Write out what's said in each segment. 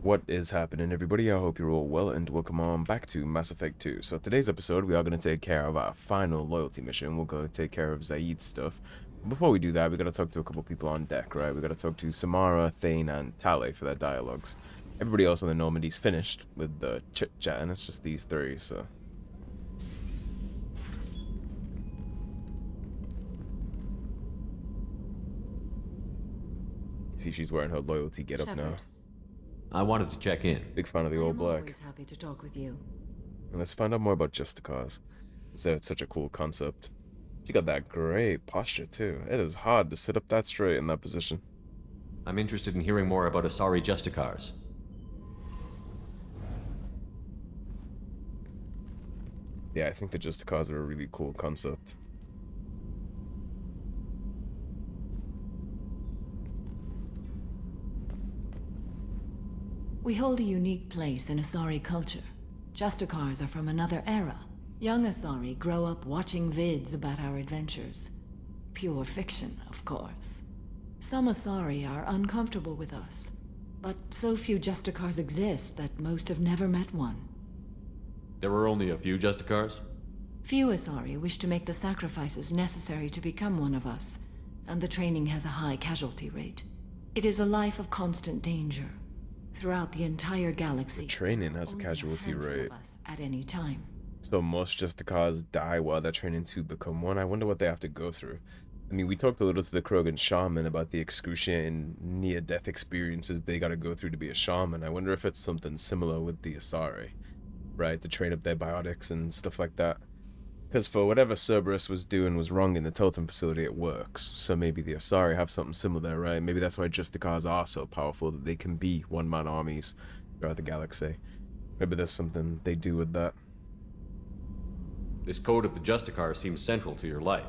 What is happening, everybody? I hope you're all well, and welcome on back to Mass Effect 2. So today's episode, we are going to take care of our final loyalty mission. We'll go take care of Zaeed's stuff. Before we do that, we got to talk to a couple people on deck, right? We got to talk to Samara, Thane, and Tali for their dialogues. Everybody else on the Normandy's finished with the chit-chat, and it's just these three, so... See, she's wearing her loyalty get-up now. Shepard. I wanted to check in. Big fan of the all I'm black. always happy to talk with you. And let's find out more about Justicars. It's such a cool concept. She got that great posture too. It is hard to sit up that straight in that position. I'm interested in hearing more about Asari Justicars. Yeah, I think the Justicars are a really cool concept. We hold a unique place in Asari culture. Justicars are from another era. Young Asari grow up watching vids about our adventures. Pure fiction, of course. Some Asari are uncomfortable with us, but so few Justicars exist that most have never met one. There were only a few Justicars? Few Asari wish to make the sacrifices necessary to become one of us, and the training has a high casualty rate. It is a life of constant danger. Throughout the entire galaxy, The training has a only casualty handful rate. of us at any time. So most Justicars die while they're training to become one. I wonder what they have to go through. I mean, we talked a little to the Krogan shaman about the excruciating near-death experiences they gotta go through to be a shaman. I wonder if it's something similar with the Asari, right? To train up their biotics and stuff like that. Because for whatever Cerberus was doing was wrong in the Totem facility, it works. So maybe the Asari have something similar there, right? Maybe that's why Justicars are so powerful that they can be one-man armies throughout the galaxy. Maybe there's something they do with that. This code of the Justicar seems central to your life.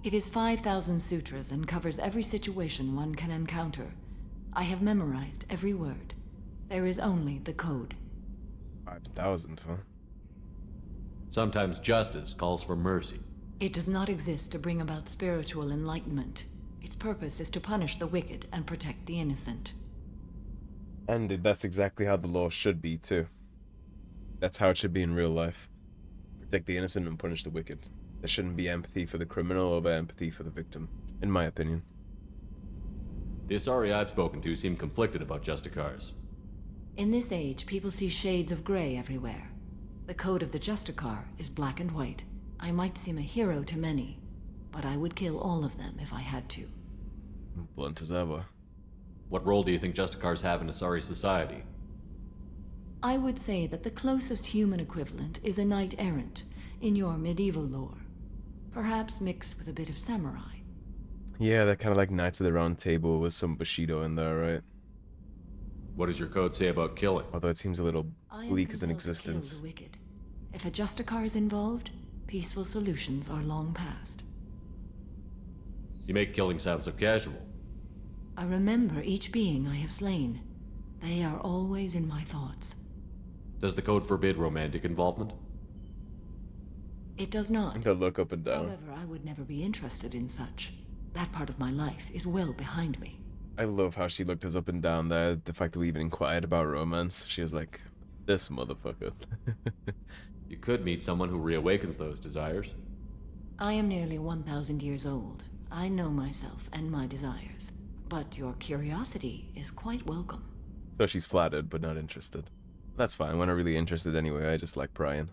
It is 5,000 sutras and covers every situation one can encounter. I have memorized every word. There is only the code. 5,000, huh? Sometimes justice calls for mercy. It does not exist to bring about spiritual enlightenment. Its purpose is to punish the wicked and protect the innocent. And that's exactly how the law should be, too. That's how it should be in real life. Protect the innocent and punish the wicked. There shouldn't be empathy for the criminal over empathy for the victim, in my opinion. The Asari I've spoken to seem conflicted about Justicars. In this age, people see shades of gray everywhere. The code of the Justicar is black and white. I might seem a hero to many, but I would kill all of them if I had to. Blunt as ever. What role do you think Justicars have in Asari society? I would say that the closest human equivalent is a knight-errant in your medieval lore. Perhaps mixed with a bit of samurai. Yeah, they're kind of like Knights of the Round Table with some Bushido in there, right? What does your code say about killing? Although it seems a little I am bleak as an compelled to kill existence. the wicked. If a Justicar is involved, peaceful solutions are long past. You make killing sound so casual. I remember each being I have slain. They are always in my thoughts. Does the code forbid romantic involvement? It does not. The look up and down. However, I would never be interested in such. That part of my life is well behind me. I love how she looked us up and down there. The fact that we even inquired about romance. She was like, this motherfucker. You could meet someone who reawakens those desires. I am nearly 1,000 years old. I know myself and my desires. But your curiosity is quite welcome. So she's flattered, but not interested. That's fine. We're not really interested anyway. I just like prying.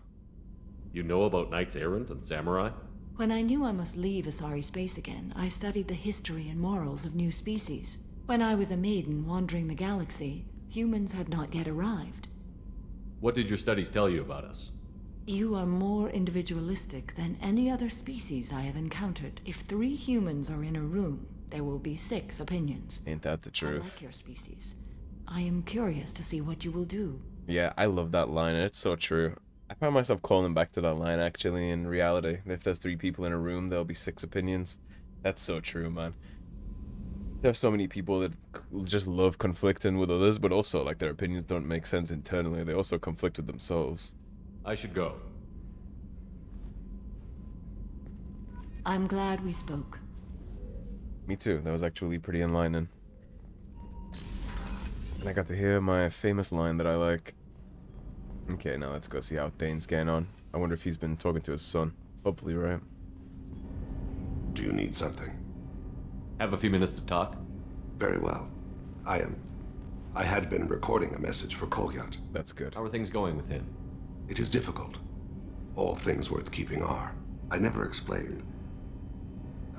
You know about Knights Errant and Samurai? When I knew I must leave Asari space again, I studied the history and morals of new species. When I was a maiden wandering the galaxy, humans had not yet arrived. What did your studies tell you about us? You are more individualistic than any other species I have encountered. If 3 humans are in a room, there will be 6 opinions. Ain't that the I truth? like your species. I am curious to see what you will do. Yeah, I love that line, and it's so true. I find myself calling back to that line, actually, in reality. If there's 3 people in a room, there'll be 6 opinions. That's so true, man. There's so many people that just love conflicting with others, but also, like, their opinions don't make sense internally. They also conflict with themselves. I should go. I'm glad we spoke. Me too. That was actually pretty enlightening. And I got to hear my famous line that I like. Okay, now let's go see how Thane's getting on. I wonder if he's been talking to his son. Hopefully, right? Do you need something? Have a few minutes to talk? Very well. I had been recording a message for Kolyat. That's good. How are things going with him? It is difficult. All things worth keeping are. I never explained.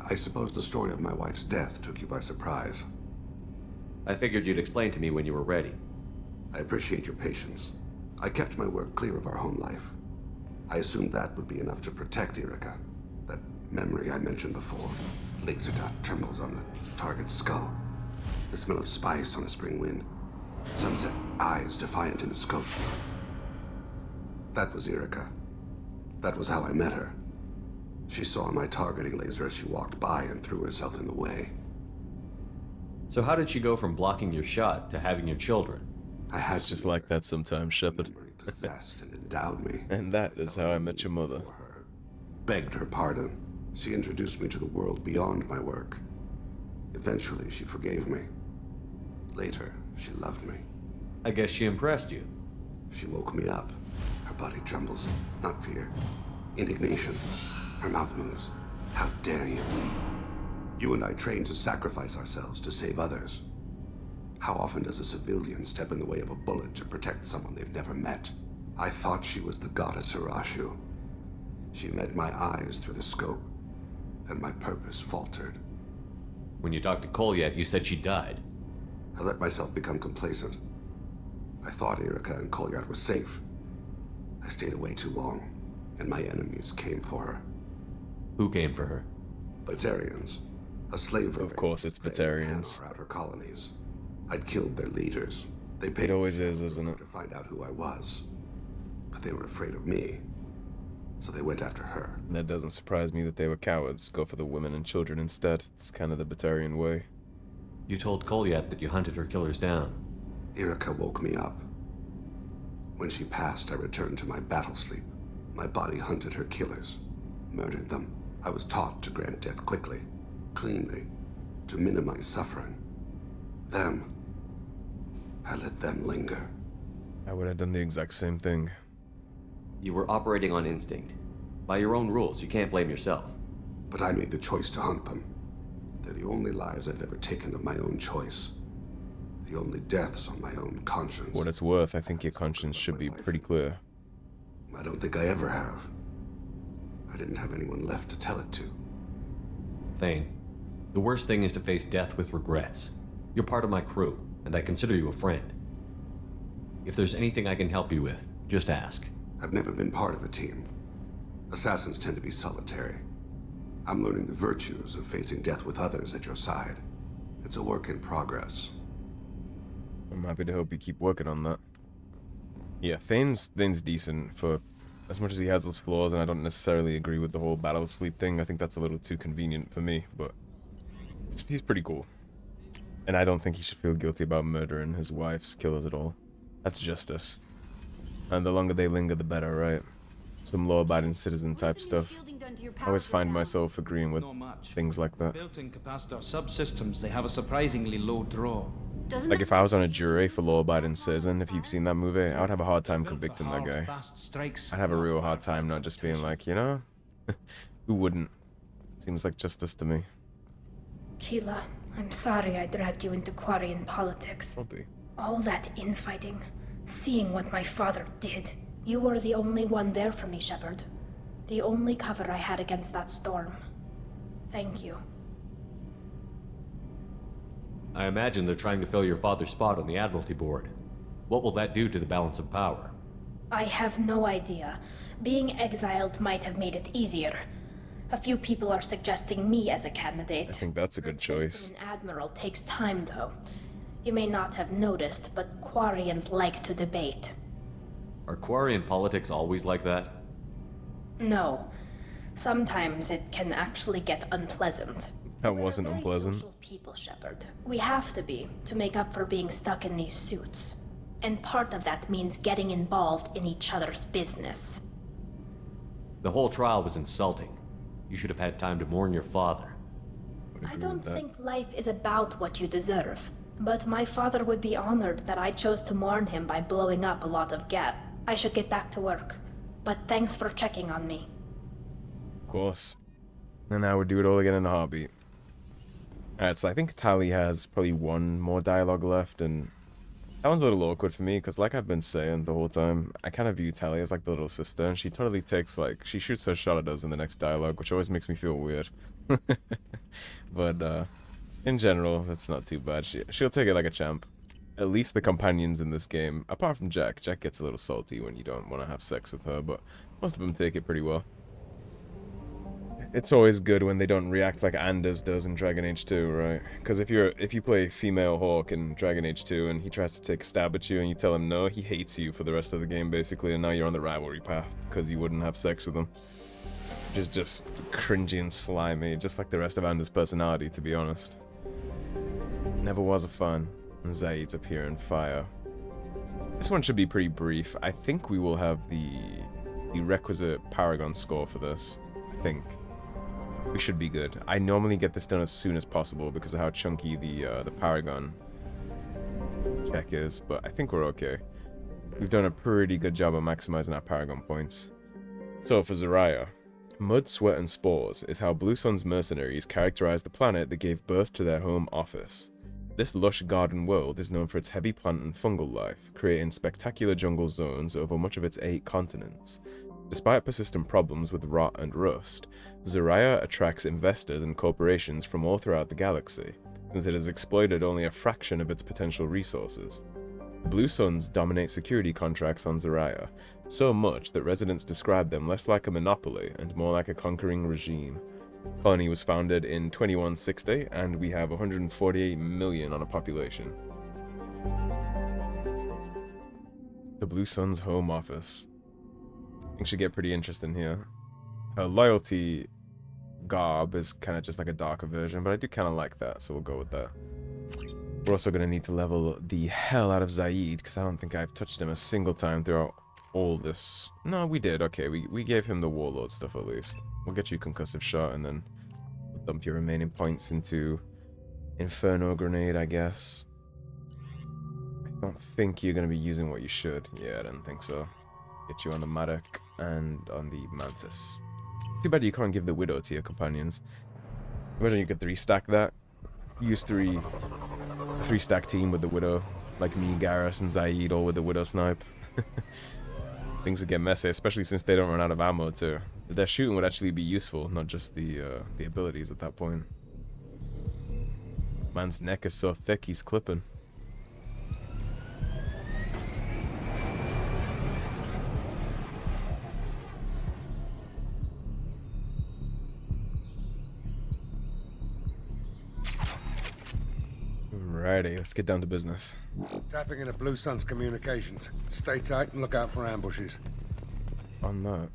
I suppose the story of my wife's death took you by surprise. I figured you'd explain to me when you were ready. I appreciate your patience. I kept my work clear of our home life. I assumed that would be enough to protect Irika. That memory I mentioned before. Laser dot trembles on the target's skull. The smell of spice on a spring wind. Sunset eyes defiant in the scope. That was Irika. That was how I met her. She saw my targeting laser as she walked by and threw herself in the way. So how did she go from blocking your shot to having your children? I had It's just like that sometimes, Shepard. memory possessed and endowed me. And that is how I met your mother. For her. Begged her pardon. She introduced me to the world beyond my work. Eventually, she forgave me. Later, she loved me. I guess she impressed you. She woke me up. Her body trembles. Not fear. Indignation. Her mouth moves. How dare you? You and I trained to sacrifice ourselves to save others. How often does a civilian step in the way of a bullet to protect someone they've never met? I thought she was the goddess Arashu. She met my eyes through the scope, and my purpose faltered. When you talked to Kolyat, you said she died. I let myself become complacent. I thought Irika and Kolyat were safe. I stayed away too long, and my enemies came for her. Who came for her? Batarians. A slave ring. Of course it's Batarians. Throughout her colonies. I'd killed their leaders. They paid It always is, isn't it? to find out who I was. But they were afraid of me. So they went after her. And that doesn't surprise me that they were cowards. Go for the women and children instead. It's kind of the Batarian way. You told Kolyat that you hunted her killers down. Irika woke me up. When she passed, I returned to my battle sleep. My body hunted her killers, murdered them. I was taught to grant death quickly, cleanly, to minimize suffering. Them, I let them linger. I would have done the exact same thing. You were operating on instinct. By your own rules, you can't blame yourself. But I made the choice to hunt them. They're the only lives I've ever taken of my own choice. The only deaths on my own conscience. For what it's worth, I think your conscience should be pretty clear. I don't think I ever have. I didn't have anyone left to tell it to. Thane, the worst thing is to face death with regrets. You're part of my crew, and I consider you a friend. If there's anything I can help you with, just ask. I've never been part of a team. Assassins tend to be solitary. I'm learning the virtues of facing death with others at your side. It's a work in progress. I'm happy to help you keep working on that. Yeah, Thane's decent for as much as he has those flaws, and I don't necessarily agree with the whole battle sleep thing. I think that's a little too convenient for me, but he's pretty cool. And I don't think he should feel guilty about murdering his wife's killers at all. That's justice. And the longer they linger, the better, right? Some law-abiding citizen type stuff. I always find myself agreeing with Not much. things like that. Built-in capacitor subsystems, they have a surprisingly low draw. Like if I was on a jury for law-abiding citizen, if you've seen that movie, I would have a hard time convicting that guy. I'd have a real hard time not just being like, you know, who wouldn't? Seems like justice to me. Keela, I'm sorry I dragged you into Quarian politics. I'll be. All that infighting, seeing what my father did. You were the only one there for me, Shepard. The only cover I had against that storm. Thank you. I imagine they're trying to fill your father's spot on the Admiralty Board. What will that do to the balance of power? I have no idea. Being exiled might have made it easier. A few people are suggesting me as a candidate. I think that's a good choice. Replacing an admiral takes time, though. You may not have noticed, but Quarians like to debate. Are Quarian politics always like that? No. Sometimes it can actually get unpleasant. That We're wasn't very unpleasant. social people, Shepard. We have to be, to make up for being stuck in these suits. And part of that means getting involved in each other's business. The whole trial was insulting. You should have had time to mourn your father. I don't think life is about what you deserve. But my father would be honored that I chose to mourn him by blowing up a lot of gas. I should get back to work. But thanks for checking on me. Of course. And I would do it all again in a heartbeat. Alright, so I think Tali has probably one more dialogue left, and that one's a little awkward for me, because like I've been saying the whole time, I kind of view Tali as like the little sister, and she totally takes, like, she shoots her shot at us in the next dialogue, which always makes me feel weird. But, in general, that's not too bad. She'll take it like a champ. At least the companions in this game, apart from Jack. Jack gets a little salty when you don't want to have sex with her, but most of them take it pretty well. It's always good when they don't react like Anders does in Dragon Age 2, right? Because if you play female Hawk in Dragon Age 2 and he tries to take a stab at you and you tell him no, he hates you for the rest of the game basically, and now you're on the rivalry path because you wouldn't have sex with him. Which is just cringy and slimy, just like the rest of Anders' personality, to be honest. Never was a fun. And Zaeed's up here in fire. This one should be pretty brief. I think we will have the requisite Paragon score for this. I think. We should be good. I normally get this done as soon as possible because of how chunky the Paragon check is, but I think we're okay. We've done a pretty good job of maximizing our Paragon points. So for Zaraya, mud, sweat, and spores is how Blue Sun's mercenaries characterize the planet that gave birth to their home office. This lush garden world is known for its heavy plant and fungal life, creating spectacular jungle zones over much of its 8 continents. Despite persistent problems with rot and rust, Zaraya attracts investors and corporations from all throughout the galaxy, since it has exploited only a fraction of its potential resources. Blue Suns dominate security contracts on Zaraya, so much that residents describe them less like a monopoly and more like a conquering regime. The colony was founded in 2160, and we have 148 million on a population. The Blue Sun's home office. Things should get pretty interesting here. Her loyalty garb is kind of just like a darker version, but I do kind of like that, so we'll go with that. We're also going to need to level the hell out of Zaeed, because I don't think I've touched him a single time throughout all this. No, we did. Okay, we gave him the Warlord stuff at least. We'll get you Concussive Shot, and then we'll dump your remaining points into Inferno Grenade, I guess. I don't think you're going to be using what you should. Yeah, I didn't think so. Get you on the Madoc and on the Mantis. Too bad you can't give the Widow to your companions. Imagine you could 3-stack that. Use 3-stack team with the Widow. Like me, Garrus, and Zaeed all with the Widow snipe. Things would get messy, especially since they don't run out of ammo too. Their shooting would actually be useful, not just the abilities at that point. Man's neck is so thick he's clipping. Alrighty, let's get down to business. Tapping into Blue Sun's communications. Stay tight and look out for ambushes. On that.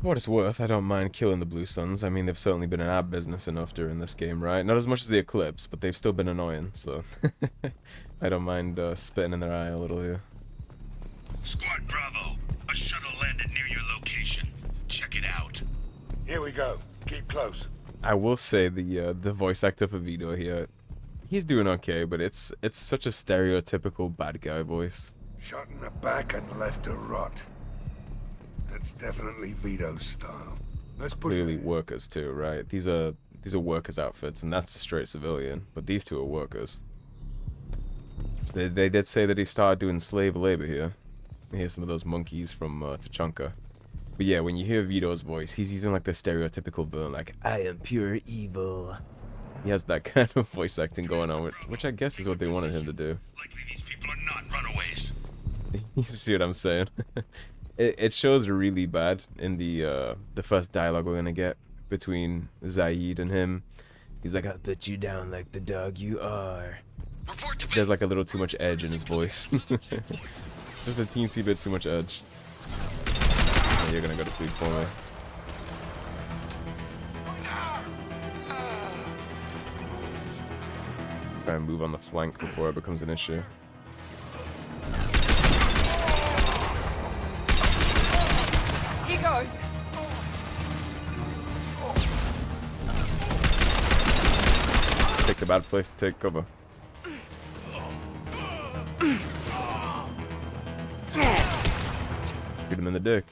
For what it's worth, I don't mind killing the Blue Suns. I mean, they've certainly been in our business enough during this game, right? Not as much as the Eclipse, but they've still been annoying, so... I don't mind spitting in their eye a little here. Squad Bravo, a shuttle landed near your location. Check it out. Here we go. Keep close. I will say the voice actor for Vido here, he's doing okay, but it's such a stereotypical bad guy voice. Shot in the back and left to rot. That's definitely Vido's style. Let's push Clearly it. workers too, right? These are workers' outfits, and that's a straight civilian, but these two are workers. They did say that he started doing slave labor here. Here's some of those monkeys from Tachanka. But yeah, when you hear Vido's voice, he's using like the stereotypical villain, like, I am pure evil. He has that kind of voice acting going on, which I guess is what they wanted him to do. Likely these people are not runaways. You see what I'm saying? It shows really bad in the first dialogue we're gonna get between Zaeed and him. He's like, I'll put you down like the dog you are. Report to There's like a little too much edge in his voice. Just a teensy bit too much edge. Oh, you're gonna go to sleep for me. Try and move on the flank before it becomes an issue. He goes. Picked a bad place to take cover. Shoot him in the dick.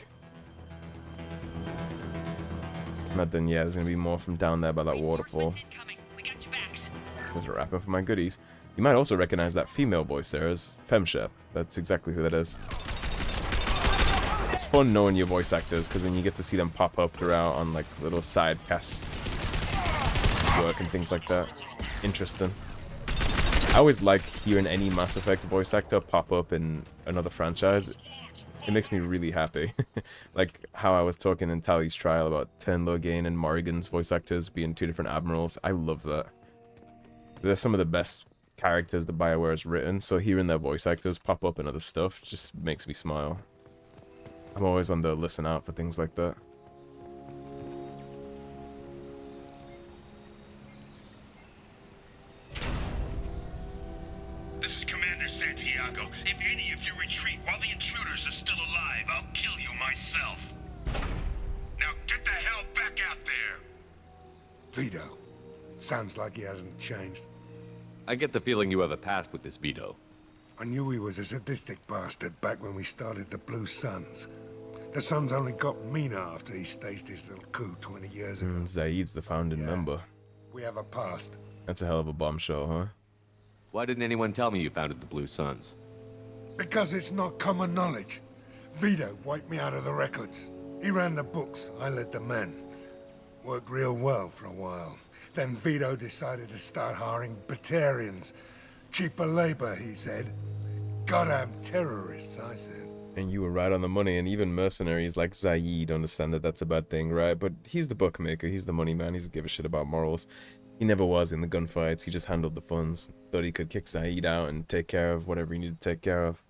But then, yeah, there's gonna be more from down there by that waterfall. There's a wrapper for my goodies. You might also recognize that female voice there as FemShep. That's exactly who that is. It's fun knowing your voice actors, because then you get to see them pop up throughout on like little side cast work and things like that. It's interesting. I always like hearing any Mass Effect voice actor pop up in another franchise. It makes me really happy. Like how I was talking in Tali's trial about Ten Loghain and Morrigan's voice actors being two different admirals. I love that. They're some of the best characters that BioWare has written, so hearing their voice actors pop up in other stuff just makes me smile. I'm always on the listen out for things like that. This is Commander Santiago. If any of you retreat while the intruders are still alive, I'll kill you myself. Now get the hell back out there! Vido. Sounds like he hasn't changed. I get the feeling you have a past with this Vido. I knew he was a sadistic bastard back when we started the Blue Suns. The Suns only got meaner after he staged his little coup 20 years ago. Zaeed's the founding member. We have a past. That's a hell of a bombshell, huh? Why didn't anyone tell me you founded the Blue Suns? Because it's not common knowledge. Vido wiped me out of the records. He ran the books, I led the men. Worked real well for a while. Then Vido decided to start hiring Batarians. Cheaper labor, he said. Goddamn terrorists, I said. And you were right on the money, and even mercenaries like Zaeed understand that that's a bad thing, right? But he's the bookmaker, he's the money man, he doesn't give a shit about morals. He never was in the gunfights, he just handled the funds. Thought he could kick Zaeed out and take care of whatever he needed to take care of.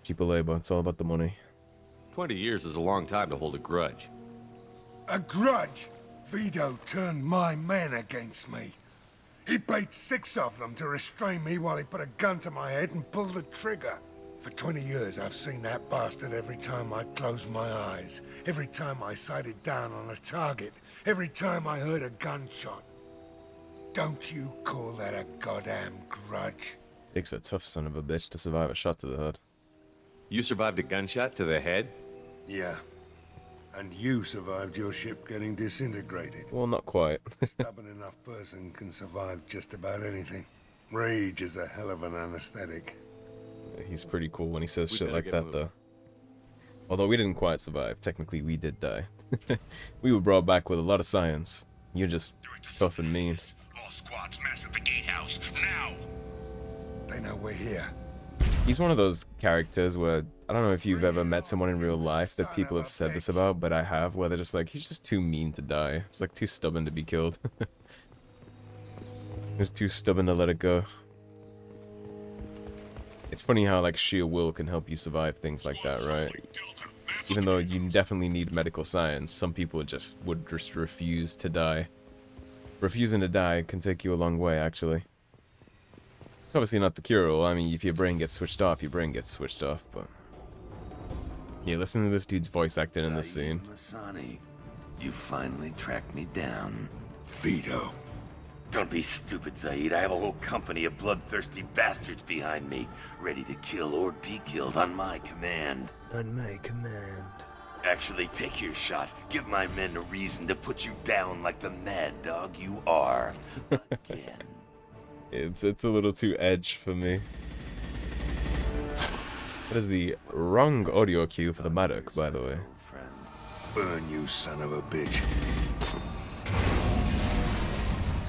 Cheaper labor, it's all about the money. 20 years is a long time to hold a grudge. A grudge? Vido turned my men against me. He paid 6 of them to restrain me while he put a gun to my head and pulled the trigger. For 20 years, I've seen that bastard every time I closed my eyes. Every time I sighted down on a target. Every time I heard a gunshot. Don't you call that a goddamn grudge? Takes a tough son of a bitch to survive a shot to the head. You survived a gunshot to the head? Yeah. And you survived your ship getting disintegrated. Well, not quite. A stubborn enough person can survive just about anything. Rage is a hell of an anesthetic. He's pretty cool when he says We shit better like get that, moving. though. Although we didn't quite survive. Technically, we did die. We were brought back with a lot of science. You're just tough and mean. All squads mass at the gatehouse, now! They know we're here. He's one of those characters where, I don't know if you've ever met someone in real life that people have said this about, but I have, where they're just like, he's just too mean to die. It's like too stubborn to be killed. He's too stubborn to let it go. It's funny how like sheer will can help you survive things like that, right? Even though you definitely need medical science, some people would just refuse to die. Refusing to die can take you a long way, actually. It's obviously not the cure-all. I mean, if your brain gets switched off, your brain gets switched off, but... Yeah, listen to this dude's voice acting in this scene. Masani, you finally tracked me down. Vido. Don't be stupid, Zaeed. I have a whole company of bloodthirsty bastards behind me, ready to kill or be killed on my command. On my command. Actually, take your shot. Give my men a reason to put you down like the mad dog you are. Again. It's a little too edge for me. That is the wrong audio cue for the Maddock, by the way. Burn, you son of a bitch.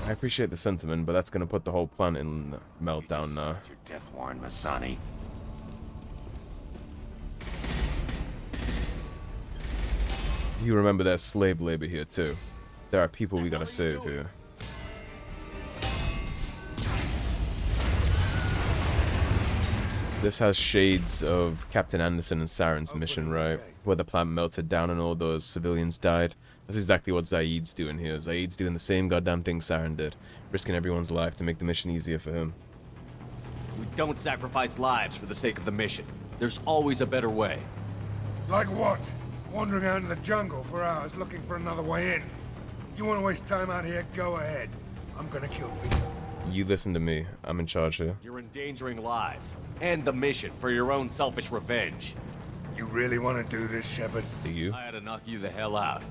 I appreciate the sentiment, but that's gonna put the whole planet in meltdown now. Your death warrant, Masani. You remember there's slave labor here too. There are people we gotta save here. This has shades of Captain Anderson and Saren's mission, right? Where the plant melted down and all those civilians died. That's exactly what Zaeed's doing here. Zaeed's doing the same goddamn thing Saren did. Risking everyone's life to make the mission easier for him. We don't sacrifice lives for the sake of the mission. There's always a better way. Like what? Wandering out in the jungle for hours looking for another way in. You want to waste time out here? Go ahead. I'm gonna kill Vido. You listen to me. I'm in charge here. You're endangering lives and the mission for your own selfish revenge. You really want to do this, Shepard? Do you? I had to knock you the hell out.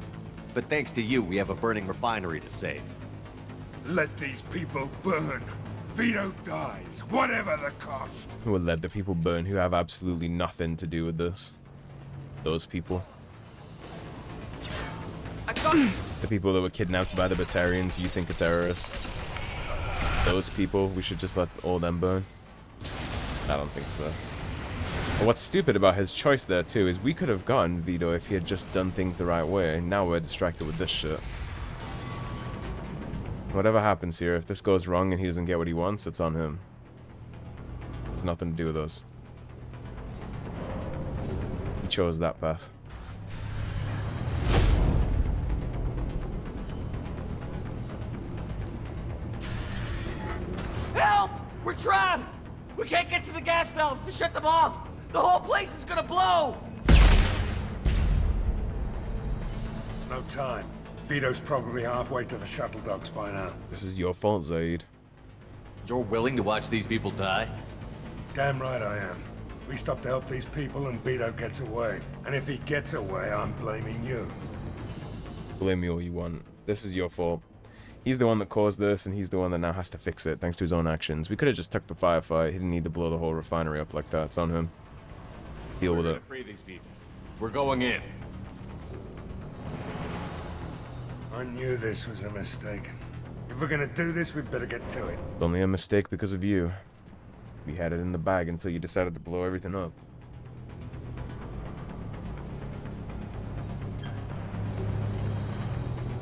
But thanks to you, we have a burning refinery to save. Let these people burn. Vido dies, whatever the cost. Who would let the people burn who have absolutely nothing to do with this? Those people. I got The people that were kidnapped by the Batarians you think are terrorists. Those people, we should just let all them burn? I don't think so. And what's stupid about his choice there too is we could have gotten Vido if he had just done things the right way. Now we're distracted with this shit. Whatever happens here, if this goes wrong and he doesn't get what he wants, it's on him. There's nothing to do with us. He chose that path. Help! We're trapped! We can't get to the gas valves to shut them off! The whole place is gonna blow! No time. Vido's probably halfway to the shuttle docks by now. This is your fault, Zaeed. You're willing to watch these people die? Damn right I am. We stop to help these people and Vido gets away. And if he gets away, I'm blaming you. Blame me all you want. This is your fault. He's the one that caused this, and he's the one that now has to fix it, thanks to his own actions. We could have just took the firefight. He didn't need to blow the whole refinery up like that. It's on him. Deal with it. Free these people. We're going in. I knew this was a mistake. If we're gonna do this, we'd better get to it. It's only a mistake because of you. We had it in the bag until you decided to blow everything up.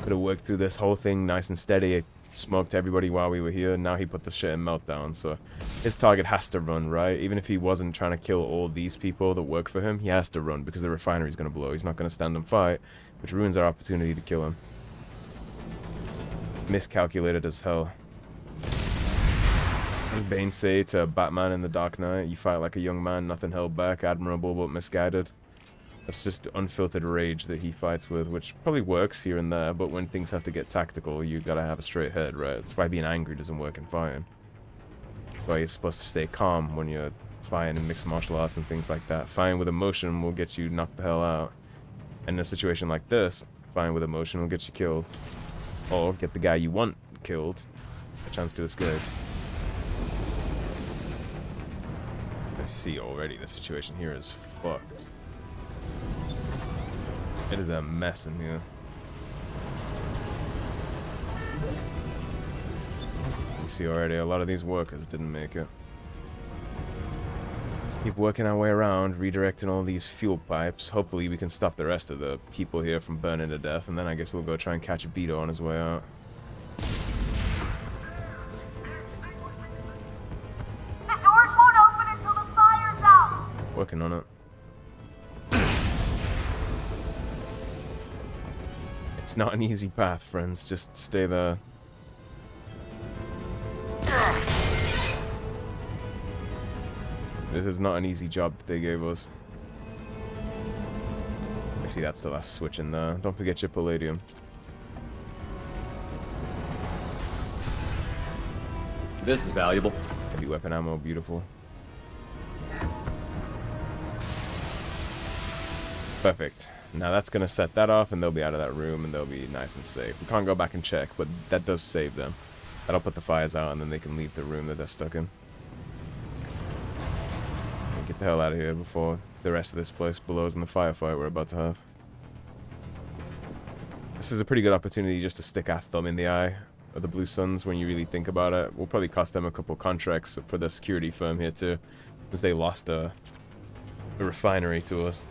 Could have worked through this whole thing nice and steady. It smoked everybody while we were here. Now he put the shit in meltdown. So his target has to run, right? Even if he wasn't trying to kill all these people that work for him, he has to run because the refinery's going to blow. He's not going to stand and fight, which ruins our opportunity to kill him. Miscalculated as hell. What does Bane say to Batman in The Dark Knight? You fight like a young man, nothing held back, admirable but misguided. That's just unfiltered rage that he fights with, which probably works here and there, but when things have to get tactical, you gotta have a straight head, right? That's why being angry doesn't work in fighting. That's why you're supposed to stay calm when you're fighting in mixed martial arts and things like that. Fighting with emotion will get you knocked the hell out. And in a situation like this, fighting with emotion will get you killed. Or get the guy you want killed, a chance to escape. I see already the situation here is fucked. It is a mess in here. You see already a lot of these workers didn't make it. Keep working our way around, redirecting all these fuel pipes. Hopefully we can stop the rest of the people here from burning to death, and then I guess we'll go try and catch Vido on his way out. The doors won't open until the fire's out! Working on it. It's not an easy path, friends. Just stay there. This is not an easy job that they gave us. I see that's the last switch in there. Don't forget your palladium. This is valuable. Heavy weapon ammo, beautiful. Perfect. Now that's gonna set that off and they'll be out of that room and they'll be nice and safe. We can't go back and check, but that does save them. That'll put the fires out and then they can leave the room that they're stuck in. Get the hell out of here before the rest of this place blows in the firefight we're about to have. This is a pretty good opportunity just to stick our thumb in the eye of the Blue Suns when you really think about it. We'll probably cost them a couple contracts for the security firm here too, because they lost a refinery to us.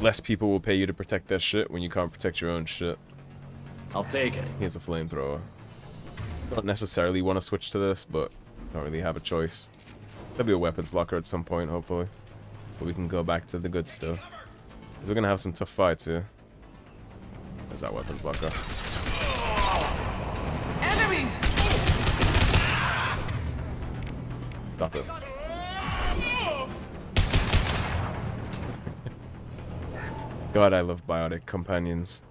Less people will pay you to protect their shit when you can't protect your own shit. I'll take it. Here's a flamethrower. Don't necessarily want to switch to this, but don't really have a choice. There'll be a weapons locker at some point, hopefully. But we can go back to the good stuff. Because we're going to have some tough fights here. There's our weapons locker. Enemy! Stop it. God, I love biotic companions.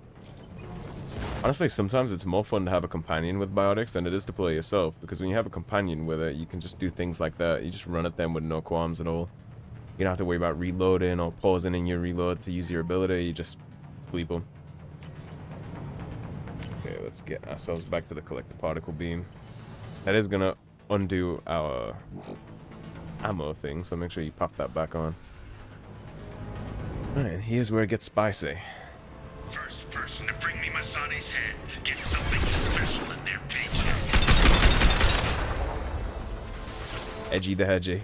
Honestly, sometimes it's more fun to have a companion with biotics than it is to play yourself, because when you have a companion with it, you can just do things like that. You just run at them with no qualms at all. You don't have to worry about reloading or pausing in your reload to use your ability. You just sleep them. Okay, let's get ourselves back to the collector particle beam. That is gonna undo our ammo thing, so make sure you pop that back on. Alright, and here's where it gets spicy. First person to bring me Masani's head gets something special in their paycheck. Edgy the hedgy.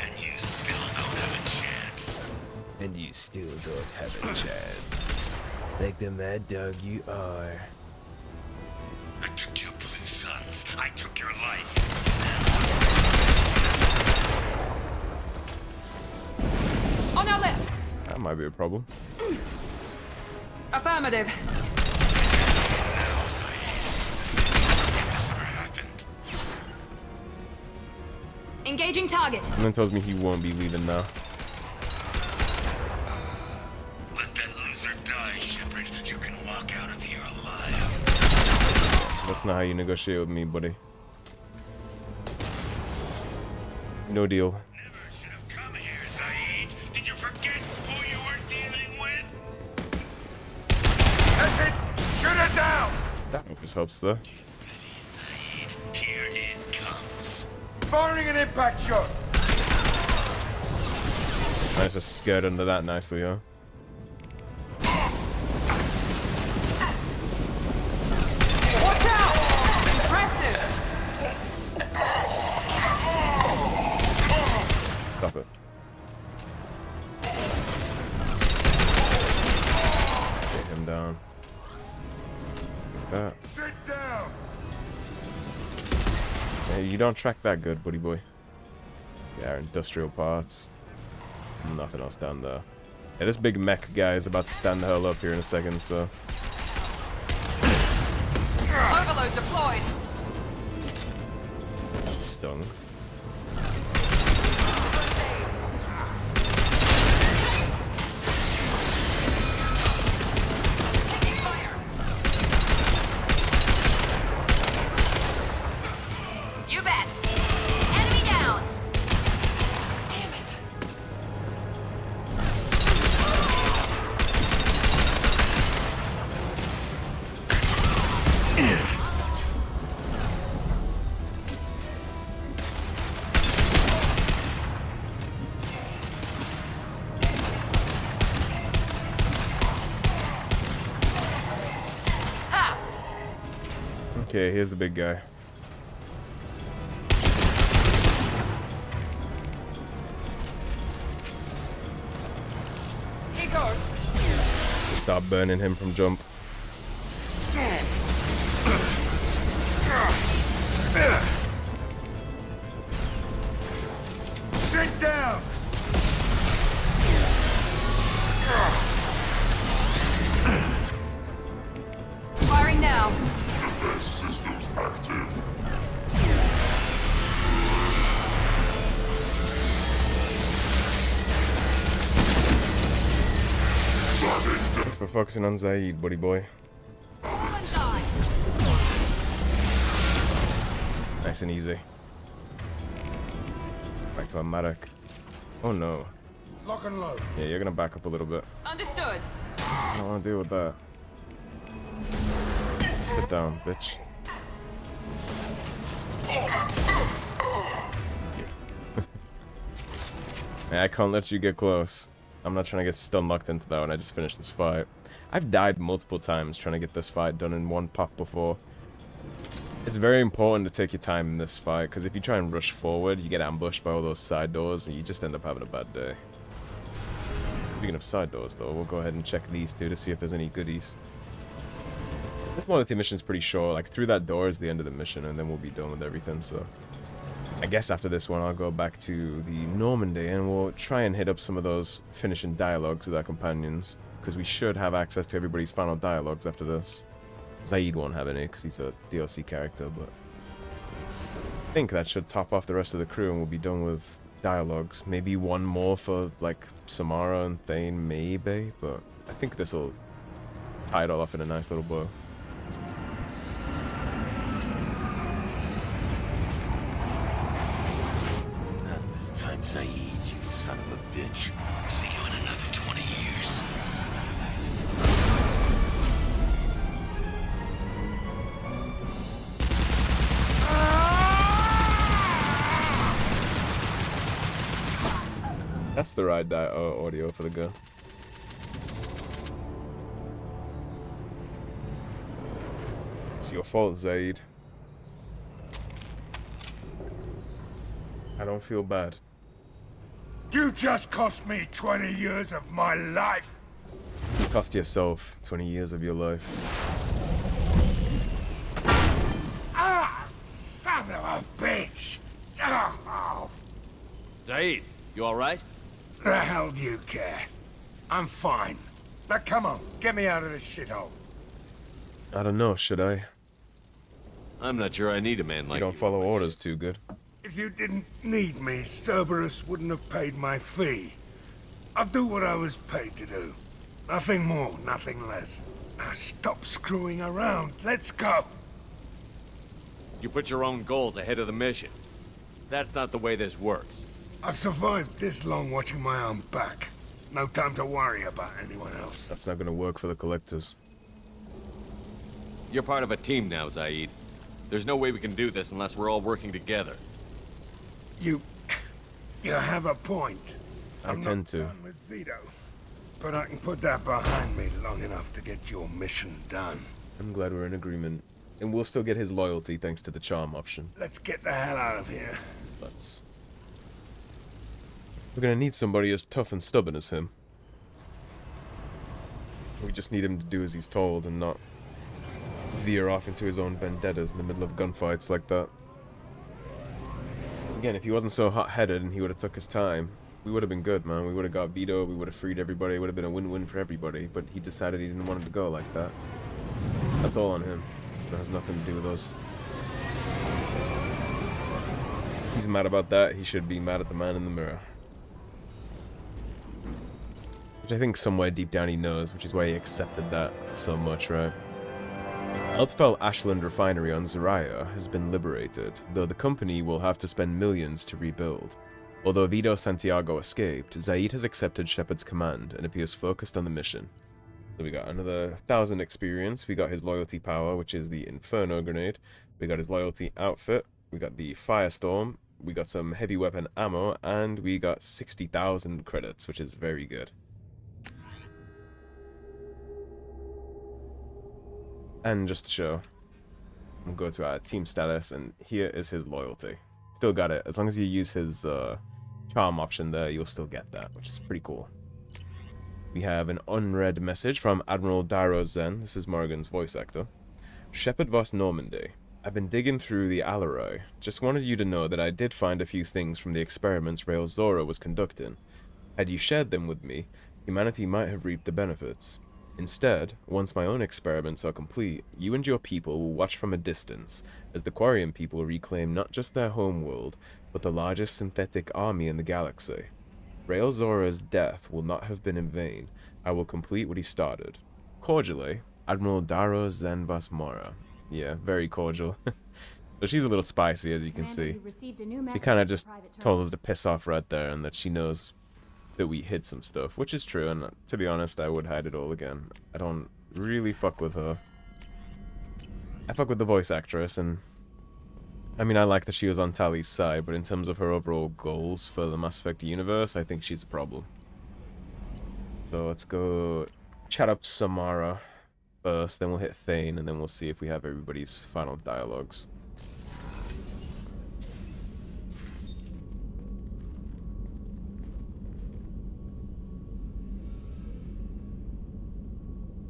And you still don't have a chance. And you still don't have a chance. Like the mad dog you are. I took your blue suns. I took your life. On our left. That might be a problem. Affirmative. If this ever happened. Engaging target. And then tells me he won't be leaving now. Let that loser die, Shepard. You can walk out of here alive. That's not how you negotiate with me, buddy. No deal. Never should have come here, Zaeed. Did you forget who you were dealing with? That's it! Shoot it down! That just helps though. Ready, Zaeed. Here it comes. Firing an impact shot! I just scared under that nicely, huh? Watch out! Impressive. Stop it. Take him down. Like that. Sit down! Hey, you don't track that good, buddy boy. Yeah, industrial parts. Nothing else down there. Yeah, this big mech guy is about to stand the hell up here in a second, so. Overload deployed. Stung. Taking fire. You bet. Enemy down. Damn it. Ha! Okay, here's the big guy. Here goes. Stop burning him from jump. Sit down! Firing now. Systems active. Thanks for focusing on Zaeed, buddy boy. Nice and easy. Back to our medic. Oh no. Lock and load. Yeah, you're gonna back up a little bit. Understood. I don't wanna deal with that. Sit down, bitch. Man, I can't let you get close. I'm not trying to get stun locked into that when I just finished this fight. I've died multiple times trying to get this fight done in one pop before. It's very important to take your time in this fight, because if you try and rush forward, you get ambushed by all those side doors, and you just end up having a bad day. Speaking of side doors, though, we'll go ahead and check these two to see if there's any goodies. This loyalty mission is pretty short. Like, through that door is the end of the mission, and then we'll be done with everything, so... I guess after this one, I'll go back to the Normandy, and we'll try and hit up some of those finishing dialogues with our companions, because we should have access to everybody's final dialogues after this. Zaeed won't have any, because he's a DLC character, but... I think that should top off the rest of the crew, and we'll be done with dialogues. Maybe one more for, like, Samara and Thane, maybe, but I think this will tie it all off in a nice little bow. son of a bitch. See you in another 20 years. That's the right audio for the gun. It's your fault, Zaeed. I don't feel bad. You just cost me 20 years of my life. You cost yourself 20 years of your life. Ah, son of a bitch. Oh. Zaeed, you alright? The hell do you care? I'm fine. Now come on, get me out of this shithole. I don't know, should I? I'm not sure I need a man like You don't follow orders too good. If you didn't need me, Cerberus wouldn't have paid my fee. I'll do what I was paid to do. Nothing more, nothing less. Now stop screwing around. Let's go. You put your own goals ahead of the mission. That's not the way this works. I've survived this long watching my own back. No time to worry about anyone else. That's not gonna work for the collectors. You're part of a team now, Zaeed. There's no way we can do this unless we're all working together. You have a point. I tend to. I'm not done with Vido, but I can put that behind me long enough to get your mission done. I'm glad we're in agreement. And we'll still get his loyalty thanks to the charm option. Let's get the hell out of here. Let's. We're gonna need somebody as tough and stubborn as him. We just need him to do as he's told and not veer off into his own vendettas in the middle of gunfights like that. Again, if he wasn't so hot-headed and he would have took his time, we would have been good, man. We would have got Vido, we would have freed everybody, it would have been a win-win for everybody, but he decided he didn't want it to go like that. That's all on him. That has nothing to do with us. He's mad about that, he should be mad at the man in the mirror. Which I think somewhere deep down he knows, which is why he accepted that so much, right? Altfell Ashland Refinery on Zaeed has been liberated, though the company will have to spend millions to rebuild. Although Vido Santiago escaped, Zaeed has accepted Shepard's command and appears focused on the mission. So we got another 1,000 experience, we got his loyalty power, which is the Inferno grenade, we got his loyalty outfit, we got the Firestorm, we got some heavy weapon ammo, and we got 60,000 credits, which is very good. And just to show, we'll go to our team status, and here is his loyalty. Still got it. As long as you use his charm option there, you'll still get that, which is pretty cool. We have an unread message from Admiral Dairo Zen. This is Morgan's voice actor. Shepard vs. Normandy. I've been digging through the Alarai. Just wanted you to know that I did find a few things from the experiments Tali'Zorah was conducting. Had you shared them with me, humanity might have reaped the benefits. Instead, once my own experiments are complete, you and your people will watch from a distance, as the Quarian people reclaim not just their homeworld, but the largest synthetic army in the galaxy. Tali'Zorah's death will not have been in vain. I will complete what he started. Cordially, Admiral Dairo Zen Vasmora. Yeah, very cordial. But she's a little spicy, as you can see. She kind of just told us to piss off right there, and that she knows that we hid some stuff, which is true, and to be honest, I would hide it all again. I don't really fuck with her. I fuck with the voice actress, and I mean, I like that she was on Tali's side, but in terms of her overall goals for the Mass Effect universe, I think she's a problem. So let's go chat up Samara first, then we'll hit Thane, and then we'll see if we have everybody's final dialogues.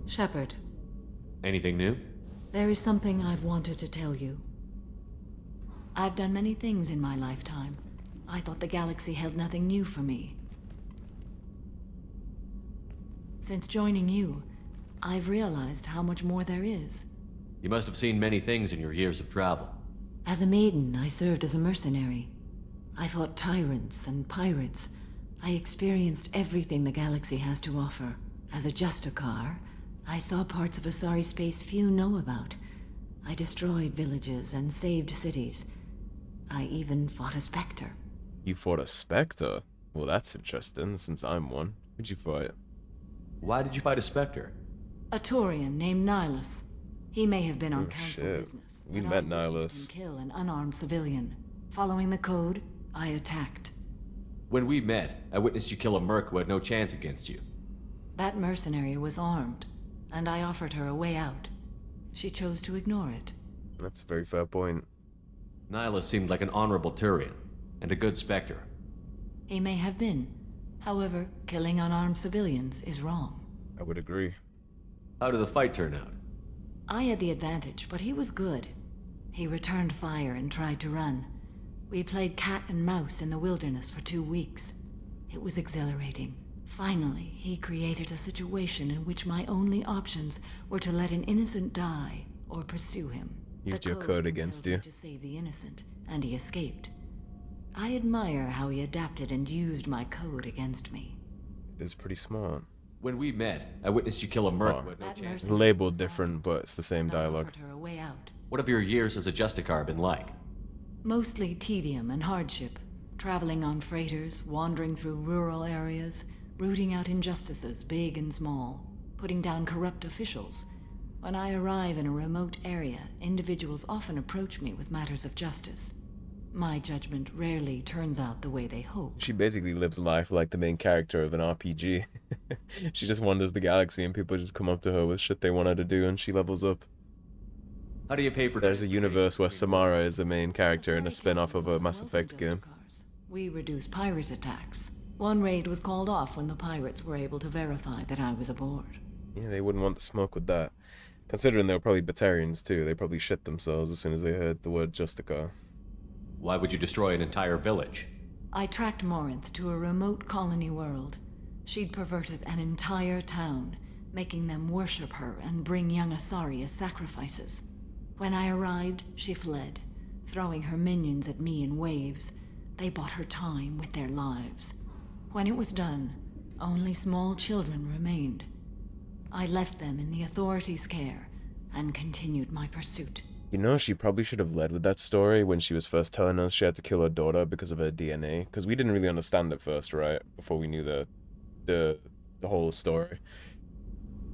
Shepard. Anything new? There is something I've wanted to tell you. I've done many things in my lifetime. I thought the galaxy held nothing new for me. Since joining you, I've realized how much more there is. You must have seen many things in your years of travel. As a maiden, I served as a mercenary. I fought tyrants and pirates. I experienced everything the galaxy has to offer. As a Justicar, I saw parts of Asari space few know about. I destroyed villages and saved cities. I even fought a Spectre. You fought a Spectre? Well, that's interesting, since I'm one. Who'd you fight? Why did you fight a Spectre? A Taurian named Nihilus. He may have been on Oh, council shit. business. We but met I witnessed Nihilus. him kill an unarmed civilian. Following the code, I attacked. When we met, I witnessed you kill a merc who had no chance against you. That mercenary was armed, and I offered her a way out. She chose to ignore it. That's a very fair point. Nihilus seemed like an honorable Turian, and a good Spectre. He may have been. However, killing unarmed civilians is wrong. I would agree. How did the fight turn out? I had the advantage, but he was good. He returned fire and tried to run. We played cat and mouse in the wilderness for 2 weeks. It was exhilarating. Finally, he created a situation in which my only options were to let an innocent die or pursue him. Used The your code against you. compelled me to save the innocent, and he escaped. I admire how he adapted and used my code against me. It is pretty smart. When we met, I witnessed you kill a merc Oh. who had no That chance. It's mercenary labeled was different, armed, but it's the same and I dialogue. offered her a way out. What have your years as a Justicar been like? Mostly tedium and hardship. Traveling on freighters, wandering through rural areas, rooting out injustices, big and small, putting down corrupt officials. When I arrive in a remote area, individuals often approach me with matters of justice. My judgment rarely turns out the way they hope. She basically lives life like the main character of an RPG. She just wanders the galaxy and people just come up to her with shit they want her to do and she levels up. How do you pay for There's a universe where transportation? Samara is the main character in a spin-off of a Mass Effect game. We reduce pirate attacks. One raid was called off when the pirates were able to verify that I was aboard. Yeah, they wouldn't want the smoke with that. Considering they were probably Batarians too, they probably shit themselves as soon as they heard the word Justicar. Why would you destroy an entire village? I tracked Morinth to a remote colony world. She'd perverted an entire town, making them worship her and bring young Asari as sacrifices. When I arrived, she fled, throwing her minions at me in waves. They bought her time with their lives. When it was done, only small children remained. I left them in the authorities' care and continued my pursuit. You know, she probably should have led with that story when she was first telling us she had to kill her daughter because of her DNA. Because we didn't really understand it first, right? Before we knew the whole story.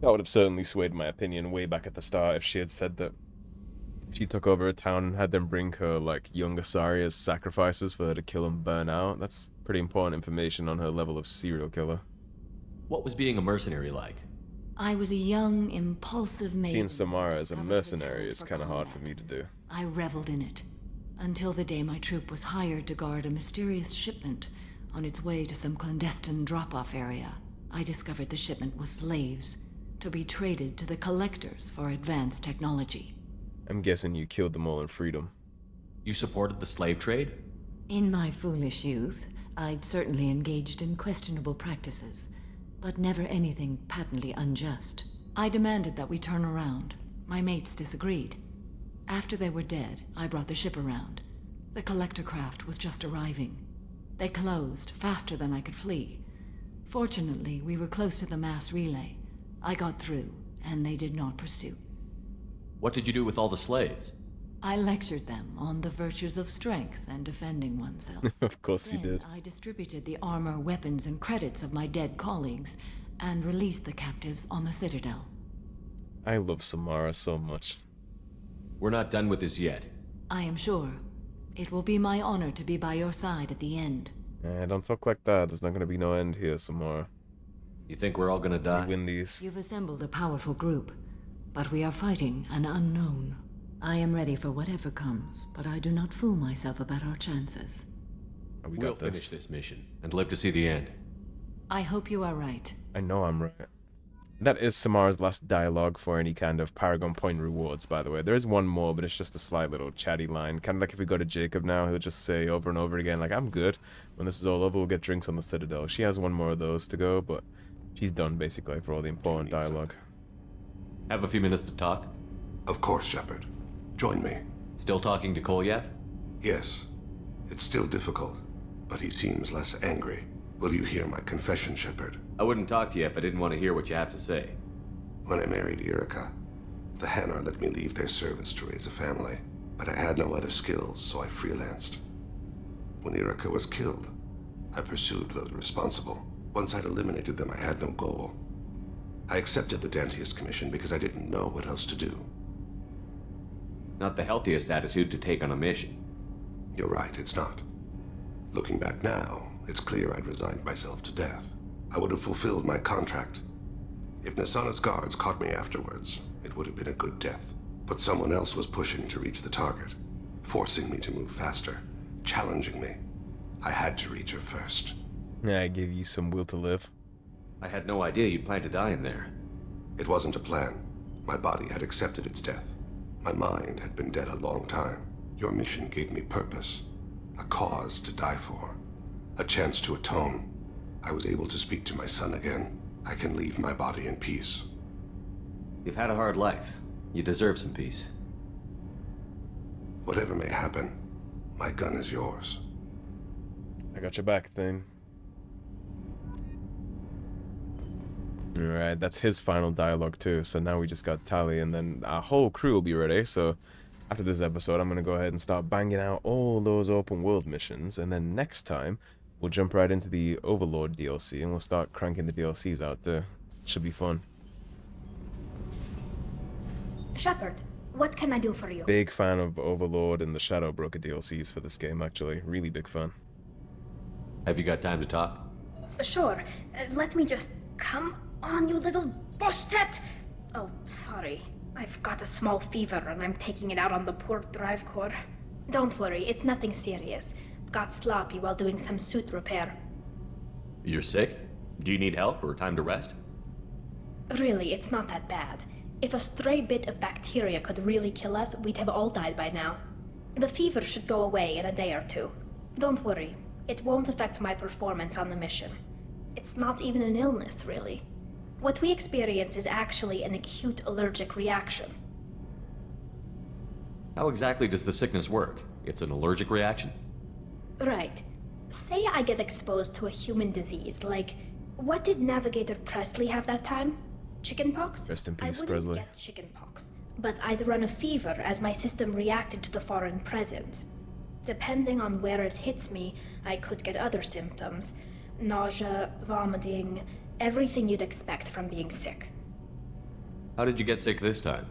That would have certainly swayed my opinion way back at the start if she had said that she took over a town and had them bring her, like, young Asari as sacrifices for her to kill and burn out. That's pretty important information on her level of serial killer. What was being a mercenary like? I was a young, impulsive maiden. Seeing Samara as a discovered the mercenary talent is for kind of hard for combat. me to do. I reveled in it, until the day my troop was hired to guard a mysterious shipment on its way to some clandestine drop-off area. I discovered the shipment was slaves, to be traded to the collectors for advanced technology. I'm guessing you killed them all in freedom. You supported the slave trade? In my foolish youth, I'd certainly engaged in questionable practices, but never anything patently unjust. I demanded that we turn around. My mates disagreed. After they were dead, I brought the ship around. The collector craft was just arriving. They closed faster than I could flee. Fortunately, we were close to the mass relay. I got through, and they did not pursue. What did you do with all the slaves? I lectured them on the virtues of strength and defending oneself. Of course you Then did. I distributed the armor, weapons, and credits of my dead colleagues, and released the captives on the Citadel. I love Samara so much. We're not done with this yet. I am sure. It will be my honor to be by your side at the end. Don't talk like that. There's not gonna be no end here, Samara. You think we're all gonna We die? win these. You've assembled a powerful group, but we are fighting an unknown. I am ready for whatever comes, but I do not fool myself about our chances. We We'll got finish this. this mission and live to see the end. I hope you are right. I know I'm right. That is Samara's last dialogue for any kind of Paragon Point rewards, by the way. There is one more, but it's just a slight little chatty line. Kind of like if we go to Jacob now, he'll just say over and over again, like, I'm good. When this is all over, we'll get drinks on the Citadel. She has one more of those to go, but she's done, basically, for all the important dialogue. Have a few minutes to talk? Of course, Shepard. Join me. Still talking to Cole yet? Yes. It's still difficult, but he seems less angry. Will you hear my confession, Shepard? I wouldn't talk to you if I didn't want to hear what you have to say. When I married Erica, the Hanar let me leave their service to raise a family, but I had no other skills, so I freelanced. When Erica was killed, I pursued those responsible. Once I'd eliminated them, I had no goal. I accepted the Dantiest commission because I didn't know what else to do. Not the healthiest attitude to take on a mission. You're right, it's not. Looking back now, it's clear I'd resigned myself to death. I would have fulfilled my contract. If Nasana's guards caught me afterwards, it would have been a good death. But someone else was pushing to reach the target, forcing me to move faster, challenging me. I had to reach her first. Yeah, I gave you some will to live. I had no idea you'd plan to die in there. It wasn't a plan. My body had accepted its death. My mind had been dead a long time. Your mission gave me purpose, a cause to die for, a chance to atone. I was able to speak to my son again. I can leave my body in peace. You've had a hard life. You deserve some peace. Whatever may happen, my gun is yours. I got your back, Thane. Alright, that's his final dialogue too. So now we just got Tali, and then our whole crew will be ready. So after this episode, I'm going to go ahead and start banging out all those open world missions. And then next time, we'll jump right into the Overlord DLC, and we'll start cranking the DLCs out there. Should be fun. Shepard, what can I do for you? Big fan of Overlord and the Shadow Broker DLCs for this game, actually. Really big fan. Have you got time to talk? Sure. Let me just... Come on, you little boshtet! Oh, sorry. I've got a small fever and I'm taking it out on the poor drive core. Don't worry, it's nothing serious. Got sloppy while doing some suit repair. You're sick? Do you need help or time to rest? Really, it's not that bad. If a stray bit of bacteria could really kill us, we'd have all died by now. The fever should go away in a day or two. Don't worry, it won't affect my performance on the mission. It's not even an illness, really. What we experience is actually an acute allergic reaction. How exactly does the sickness work? It's an allergic reaction? Right. Say I get exposed to a human disease, like... What did Navigator Presley have that time? Chickenpox? Rest in peace, I wouldn't Presley. get chickenpox, but I'd run a fever as my system reacted to the foreign presence. Depending on where it hits me, I could get other symptoms. Nausea, vomiting, everything you'd expect from being sick. How did you get sick this time?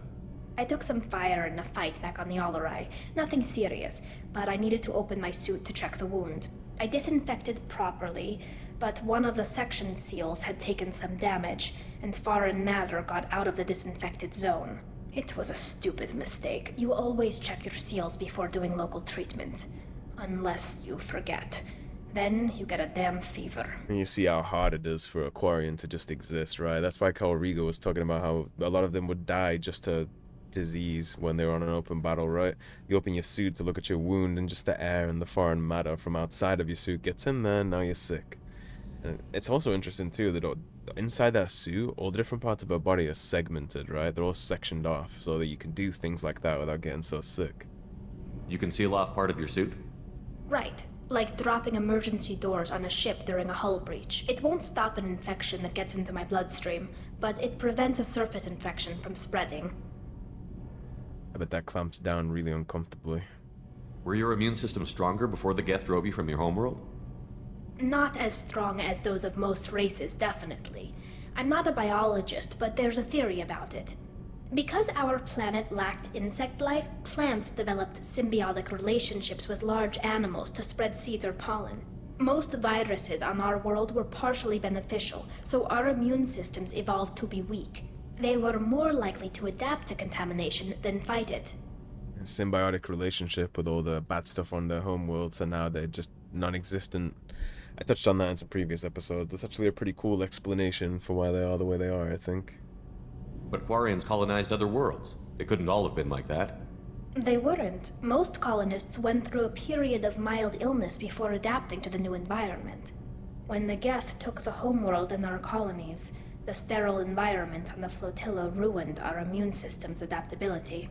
I took some fire in a fight back on the Alarai. Nothing serious, but I needed to open my suit to check the wound. I disinfected properly, but one of the section seals had taken some damage, and foreign matter got out of the disinfected zone. It was a stupid mistake. You always check your seals before doing local treatment. Unless you forget. Then you get a damn fever. And you see how hard it is for a Quarian to just exist, right? That's why Rigo was talking about how a lot of them would die just to disease when they're on an open battle, right? You open your suit to look at your wound, and just the air and the foreign matter from outside of your suit gets in there, and now you're sick. And it's also interesting too that inside that suit, all the different parts of our body are segmented, right? They're all sectioned off so that you can do things like that without getting so sick. You can seal off part of your suit? Right. Like dropping emergency doors on a ship during a hull breach. It won't stop an infection that gets into my bloodstream, but it prevents a surface infection from spreading. I bet that clamps down really uncomfortably. Were your immune system stronger before the Geth drove you from your homeworld? Not as strong as those of most races, definitely. I'm not a biologist, but there's a theory about it. Because our planet lacked insect life, plants developed symbiotic relationships with large animals to spread seeds or pollen. Most viruses on our world were partially beneficial, so our immune systems evolved to be weak. They were more likely to adapt to contamination than fight it. A symbiotic relationship with all the bad stuff on their homeworld, so now they're just non-existent. I touched on that in some previous episodes. It's actually a pretty cool explanation for why they are the way they are, I think. But Quarians colonized other worlds. They couldn't all have been like that. They weren't. Most colonists went through a period of mild illness before adapting to the new environment. When the Geth took the homeworld in our colonies, the sterile environment on the flotilla ruined our immune system's adaptability.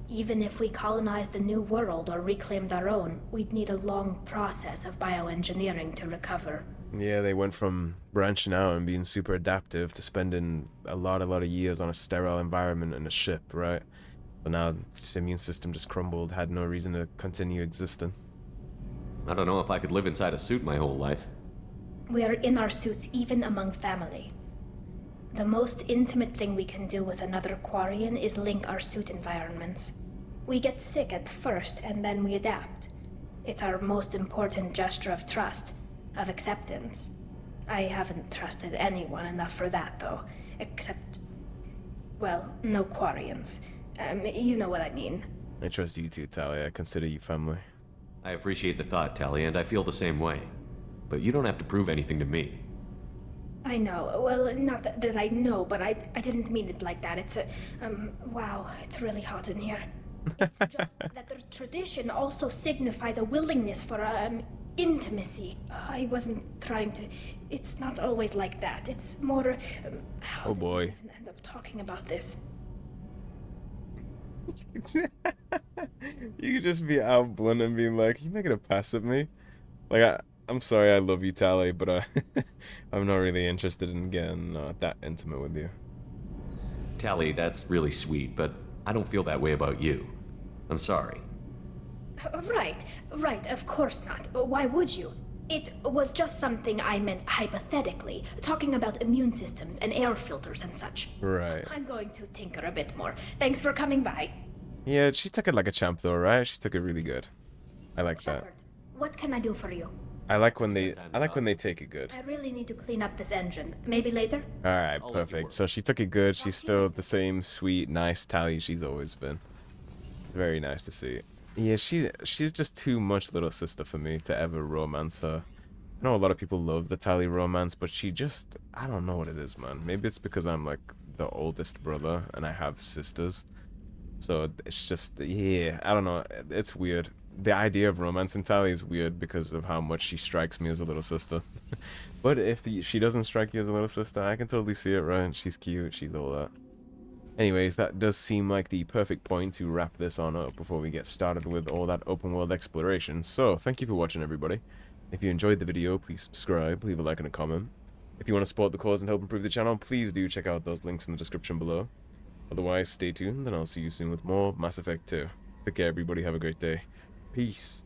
Even if we colonized a new world or reclaimed our own, we'd need a long process of bioengineering to recover. Yeah, they went from branching out and being super adaptive to spending a lot of years on a sterile environment in a ship, right? But now the immune system just crumbled, had no reason to continue existing. I don't know if I could live inside a suit my whole life. We are in our suits even among family. The most intimate thing we can do with another Quarian is link our suit environments. We get sick at first, and then we adapt. It's our most important gesture of trust, of acceptance. I haven't trusted anyone enough for that, though. Except... well, no Quarians. You know what I mean. I trust you too, Tali. I consider you family. I appreciate the thought, Tali, and I feel the same way. But you don't have to prove anything to me. I know. Well, not that I know, but I didn't mean it like that. It's a... wow, it's really hot in here. It's just that the tradition also signifies a willingness for, intimacy. I wasn't trying to... It's not always like that. It's more... how Oh did boy. we even end up talking about this? You could just be out blunt and being like, you making a pass at me? Like, I'm sorry, I love you, Tali, but I'm not really interested in getting that intimate with you. Tali, that's really sweet, but I don't feel that way about you. I'm sorry. Right, of course not. Why would you? It was just something I meant hypothetically, talking about immune systems and air filters and such. Right. I'm going to tinker a bit more. Thanks for coming by. Yeah, she took it like a champ though, right? She took it really good. I like that. Shepard, what can I do for you? I like when they take it good. I really need to clean up this engine. Maybe later? Alright, perfect. So she took it good. She's still the same sweet, nice Tali she's always been. It's very nice to see. Yeah, she's just too much little sister for me to ever romance her. I know a lot of people love the Tali romance, but she just... I don't know what it is, man. Maybe it's because I'm like the oldest brother and I have sisters. So it's just... yeah, I don't know. It's weird. The idea of romance in Tali is weird because of how much she strikes me as a little sister. But if she doesn't strike you as a little sister, I can totally see it, right? She's cute, she's all that. Anyways, that does seem like the perfect point to wrap this on up before we get started with all that open world exploration. So, thank you for watching, everybody. If you enjoyed the video, please subscribe, leave a like and a comment. If you want to support the cause and help improve the channel, please do check out those links in the description below. Otherwise, stay tuned, and I'll see you soon with more Mass Effect 2. Take care, everybody. Have a great day. Peace.